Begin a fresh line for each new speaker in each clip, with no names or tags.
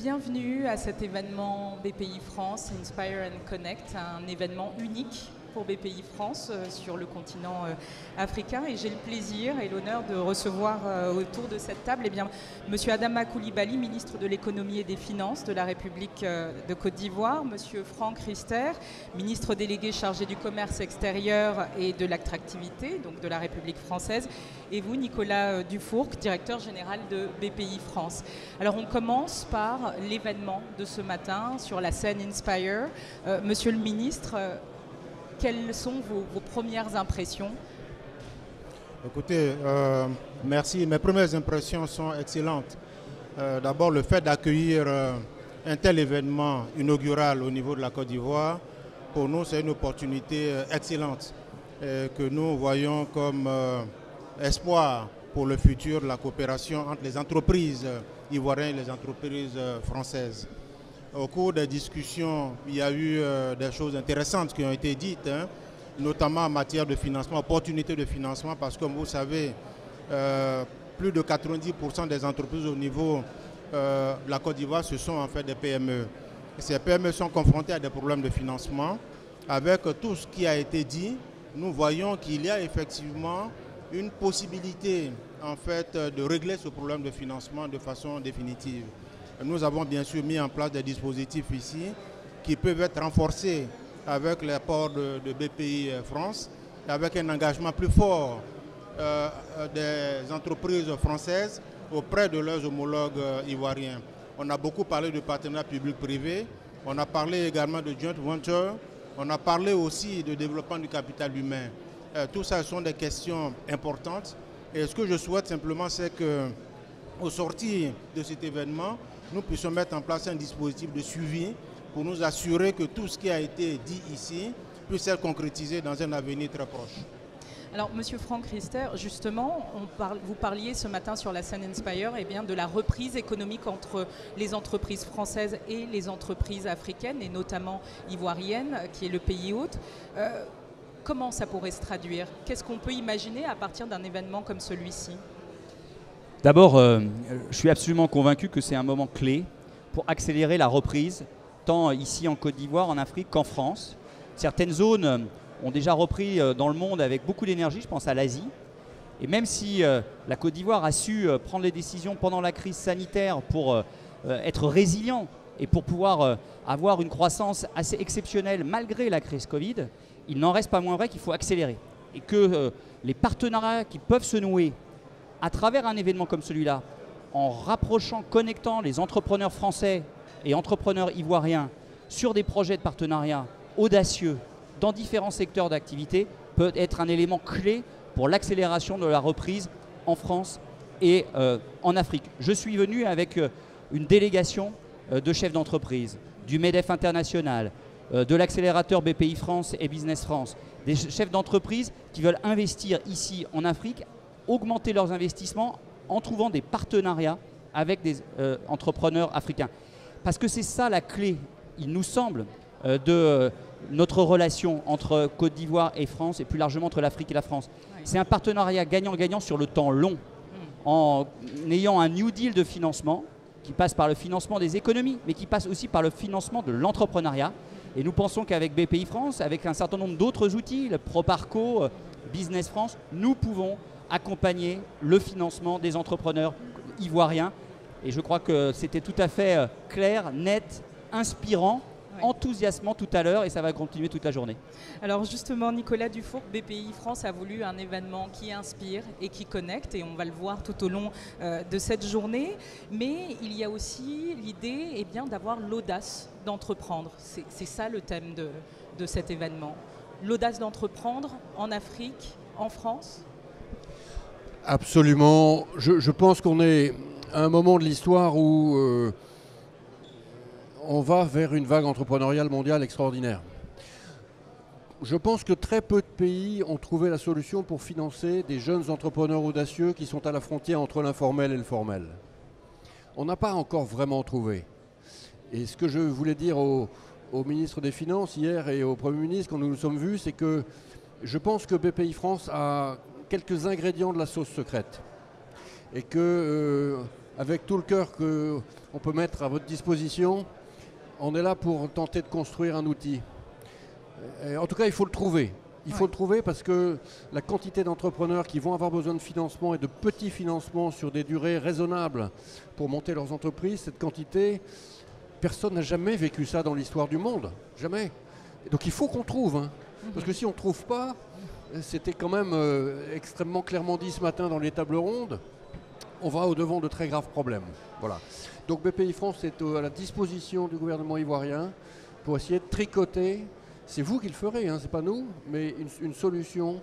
Bienvenue à cet événement BPI France Inspire and Connect, un événement unique pour BPI France sur le continent africain, et j'ai le plaisir et l'honneur de recevoir autour de cette table Monsieur Adama Coulibaly, ministre de l'économie et des finances de la République de Côte d'Ivoire, Monsieur Franck Riester, ministre délégué chargé du commerce extérieur et de l'attractivité, donc de la République française, et vous, Nicolas Dufourc, directeur général de BPI France. Alors on commence par l'événement de ce matin sur la scène Inspire. Monsieur le ministre, quelles sont vos premières impressions?
Écoutez, merci. Mes premières impressions sont excellentes. D'abord, le fait d'accueillir un tel événement inaugural au niveau de la Côte d'Ivoire, pour nous, c'est une opportunité excellente que nous voyons comme espoir pour le futur de la coopération entre les entreprises ivoiriennes et les entreprises françaises. Au cours des discussions, il y a eu des choses intéressantes qui ont été dites, notamment en matière de financement, opportunités de financement, parce que comme vous savez, plus de 90% des entreprises au niveau de la Côte d'Ivoire, ce sont en fait des PME. Et ces PME sont confrontées à des problèmes de financement. Avec tout ce qui a été dit, nous voyons qu'il y a effectivement une possibilité en fait, de régler ce problème de financement de façon définitive. Nous avons bien sûr mis en place des dispositifs ici qui peuvent être renforcés avec l'apport de BPI France, avec un engagement plus fort des entreprises françaises auprès de leurs homologues ivoiriens. On a beaucoup parlé de partenariat public-privé, on a parlé également de joint venture, on a parlé aussi de développement du capital humain. Tout ça sont des questions importantes. Et ce que je souhaite simplement, c'est qu'au sortir de cet événement, nous puissions mettre en place un dispositif de suivi pour nous assurer que tout ce qui a été dit ici puisse être concrétisé dans un avenir très proche.
Alors, Monsieur Franck Riester, justement, vous parliez ce matin sur la scène Inspire de la reprise économique entre les entreprises françaises et les entreprises africaines, et notamment ivoiriennes, qui est le pays hôte. Comment ça pourrait se traduire? Qu'est-ce qu'on peut imaginer à partir d'un événement comme celui-ci?
D'abord, je suis absolument convaincu que c'est un moment clé pour accélérer la reprise, tant ici en Côte d'Ivoire, en Afrique qu'en France. Certaines zones ont déjà repris dans le monde avec beaucoup d'énergie, je pense à l'Asie. Et même si la Côte d'Ivoire a su prendre les décisions pendant la crise sanitaire pour être résilient et pour pouvoir avoir une croissance assez exceptionnelle malgré la crise Covid, il n'en reste pas moins vrai qu'il faut accélérer. Et que les partenariats qui peuvent se nouer à travers un événement comme celui-là, en rapprochant, connectant les entrepreneurs français et entrepreneurs ivoiriens sur des projets de partenariat audacieux dans différents secteurs d'activité, peut être un élément clé pour l'accélération de la reprise en France et en Afrique. Je suis venu avec une délégation de chefs d'entreprise, du MEDEF International, de l'accélérateur BPI France et Business France, des chefs d'entreprise qui veulent investir ici en Afrique, augmenter leurs investissements en trouvant des partenariats avec des entrepreneurs africains. Parce que c'est ça la clé, il nous semble, de notre relation entre Côte d'Ivoire et France, et plus largement entre l'Afrique et la France. Oui. C'est un partenariat gagnant-gagnant sur le temps long, en ayant un New Deal de financement qui passe par le financement des économies, mais qui passe aussi par le financement de l'entrepreneuriat. Et nous pensons qu'avec BPI France, avec un certain nombre d'autres outils, le Proparco, Business France, nous pouvons accompagner le financement des entrepreneurs ivoiriens. Et je crois que c'était tout à fait clair, net, inspirant, oui, enthousiasmant tout à l'heure, et ça va continuer toute la journée.
Alors justement, Nicolas Dufourc, BPI France a voulu un événement qui inspire et qui connecte, et on va le voir tout au long de cette journée. Mais il y a aussi l'idée d'avoir l'audace d'entreprendre. C'est ça le thème de cet événement. L'audace d'entreprendre en Afrique, en France?
Absolument. Je pense qu'on est à un moment de l'histoire où on va vers une vague entrepreneuriale mondiale extraordinaire. Je pense que très peu de pays ont trouvé la solution pour financer des jeunes entrepreneurs audacieux qui sont à la frontière entre l'informel et le formel. On n'a pas encore vraiment trouvé. Et ce que je voulais dire au ministre des Finances hier et au Premier ministre quand nous nous sommes vus, c'est que je pense que BPI France a quelques ingrédients de la sauce secrète. Et que avec tout le cœur qu'on peut mettre à votre disposition. On est là pour tenter de construire un outil. Et en tout cas, il faut le trouver. Il faut le trouver parce que la quantité d'entrepreneurs qui vont avoir besoin de financement et de petits financements sur des durées raisonnables pour monter leurs entreprises, cette quantité, personne n'a jamais vécu ça dans l'histoire du monde. Jamais. Et donc il faut qu'on trouve. Hein. Parce que si on ne trouve pas, c'était quand même extrêmement clairement dit ce matin dans les tables rondes, on va au-devant de très graves problèmes. Voilà. Donc BPI France est à la disposition du gouvernement ivoirien pour essayer de tricoter. C'est vous qui le ferez, hein, c'est pas nous, mais une solution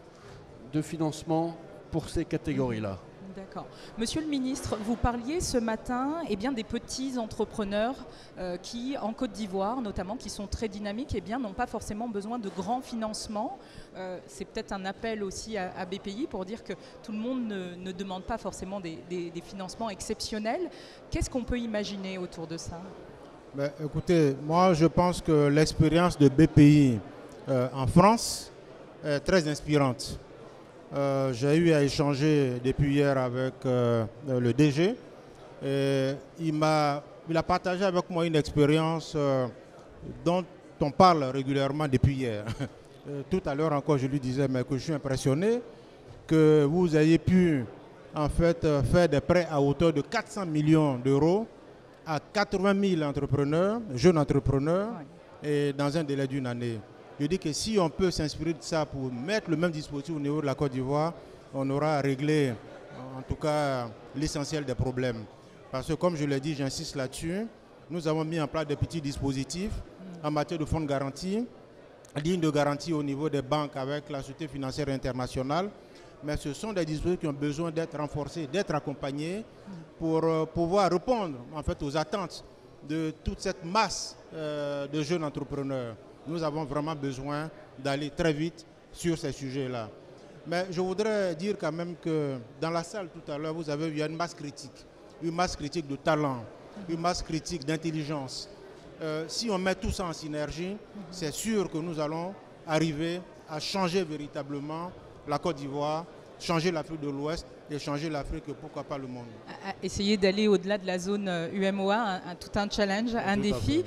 de financement pour ces catégories-là.
D'accord. Monsieur le ministre, vous parliez ce matin des petits entrepreneurs qui, en Côte d'Ivoire notamment, qui sont très dynamiques, n'ont pas forcément besoin de grands financements. C'est peut-être un appel aussi à BPI pour dire que tout le monde ne demande pas forcément des financements exceptionnels. Qu'est-ce qu'on peut imaginer autour de ça ?
Ben, écoutez, moi je pense que l'expérience de BPI en France est très inspirante. J'ai eu à échanger depuis hier avec le DG et il a partagé avec moi une expérience dont on parle régulièrement depuis hier. Tout à l'heure encore je lui disais que je suis impressionné que vous ayez pu en fait faire des prêts à hauteur de 400 millions d'euros à 80 000 entrepreneurs, jeunes entrepreneurs, et dans un délai d'une année. Je dis que si on peut s'inspirer de ça pour mettre le même dispositif au niveau de la Côte d'Ivoire, on aura réglé en tout cas l'essentiel des problèmes. Parce que comme je l'ai dit, j'insiste là-dessus, nous avons mis en place des petits dispositifs en matière de fonds de garantie, lignes de garantie au niveau des banques avec la Société financière internationale. Mais ce sont des dispositifs qui ont besoin d'être renforcés, d'être accompagnés pour pouvoir répondre en fait aux attentes de toute cette masse de jeunes entrepreneurs. Nous avons vraiment besoin d'aller très vite sur ces sujets-là. Mais je voudrais dire quand même que dans la salle tout à l'heure, vous avez vu une masse critique de talent, une masse critique d'intelligence. Si on met tout ça en synergie, c'est sûr que nous allons arriver à changer véritablement la Côte d'Ivoire, changer l'Afrique de l'Ouest et changer l'Afrique et pourquoi pas le monde.
Essayer d'aller au-delà de la zone UMOA, tout un challenge, un défi.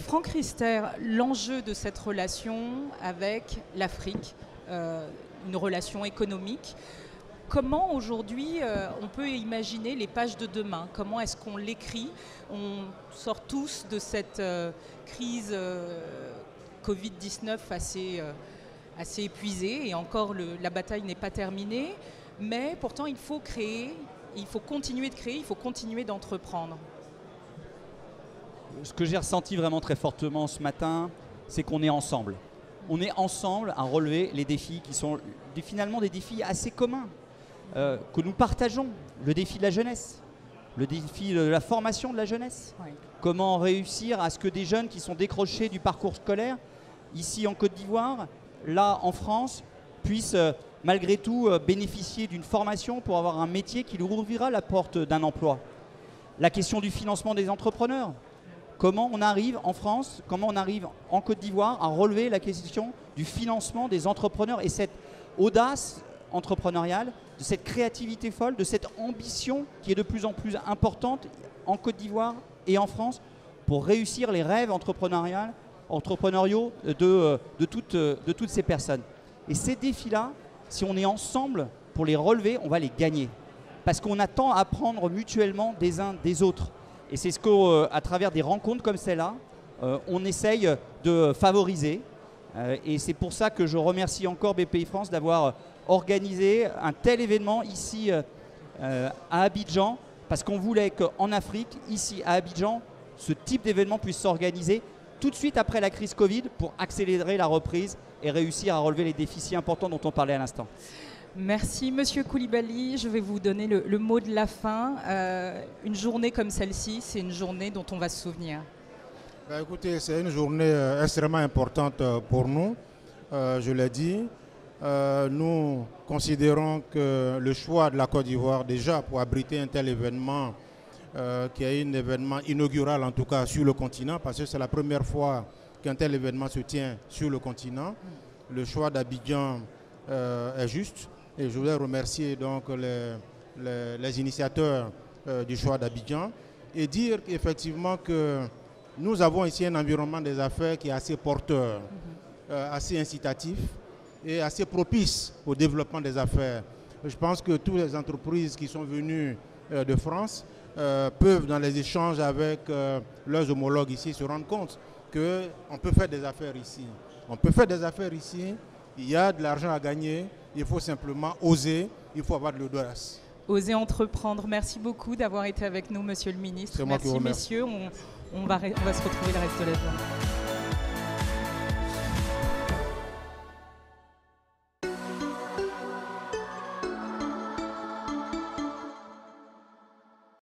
Franck Riester, l'enjeu de cette relation avec l'Afrique, une relation économique, comment aujourd'hui on peut imaginer les pages de demain? Comment est-ce qu'on l'écrit? On sort tous de cette crise Covid-19 assez épuisée et encore la bataille n'est pas terminée, mais pourtant il faut créer, il faut continuer de créer, il faut continuer d'entreprendre.
Ce que j'ai ressenti vraiment très fortement ce matin, c'est qu'on est ensemble. On est ensemble à relever les défis qui sont finalement des défis assez communs que nous partageons. Le défi de la jeunesse, le défi de la formation de la jeunesse. Oui. Comment réussir à ce que des jeunes qui sont décrochés du parcours scolaire, ici en Côte d'Ivoire, là en France, puissent malgré tout bénéficier d'une formation pour avoir un métier qui leur ouvrira la porte d'un emploi. La question du financement des entrepreneurs. Comment on arrive en France, comment on arrive en Côte d'Ivoire à relever la question du financement des entrepreneurs et cette audace entrepreneuriale, de cette créativité folle, de cette ambition qui est de plus en plus importante en Côte d'Ivoire et en France pour réussir les rêves entrepreneuriaux de toutes ces personnes. Et ces défis-là, si on est ensemble pour les relever, on va les gagner. Parce qu'on attend à apprendre mutuellement des uns des autres. Et c'est ce qu'à travers des rencontres comme celle-là, on essaye de favoriser. Et c'est pour ça que je remercie encore BPI France d'avoir organisé un tel événement ici à Abidjan, parce qu'on voulait qu'en Afrique, ici à Abidjan, ce type d'événement puisse s'organiser tout de suite après la crise Covid pour accélérer la reprise et réussir à relever les défis si importants dont on parlait à l'instant.
Merci Monsieur Koulibaly, je vais vous donner le mot de la fin. Une journée comme celle-ci, c'est une journée dont on va se souvenir.
Écoutez, c'est une journée extrêmement importante pour nous, je l'ai dit. Nous considérons que le choix de la Côte d'Ivoire déjà pour abriter un tel événement, qui est un événement inaugural en tout cas sur le continent, parce que c'est la première fois qu'un tel événement se tient sur le continent. Le choix d'Abidjan est juste et je voudrais remercier donc les initiateurs du choix d'Abidjan et dire effectivement que nous avons ici un environnement des affaires qui est assez porteur, assez incitatif et assez propice au développement des affaires. Je pense que toutes les entreprises qui sont venues de France peuvent, dans les échanges avec leurs homologues ici, se rendre compte qu'on peut faire des affaires ici. On peut faire des affaires ici, il y a de l'argent à gagner, il faut simplement oser, il faut avoir de l'audace.
Oser entreprendre. Merci beaucoup d'avoir été avec nous, Monsieur le Ministre. Merci, messieurs. On va se retrouver le reste de la journée.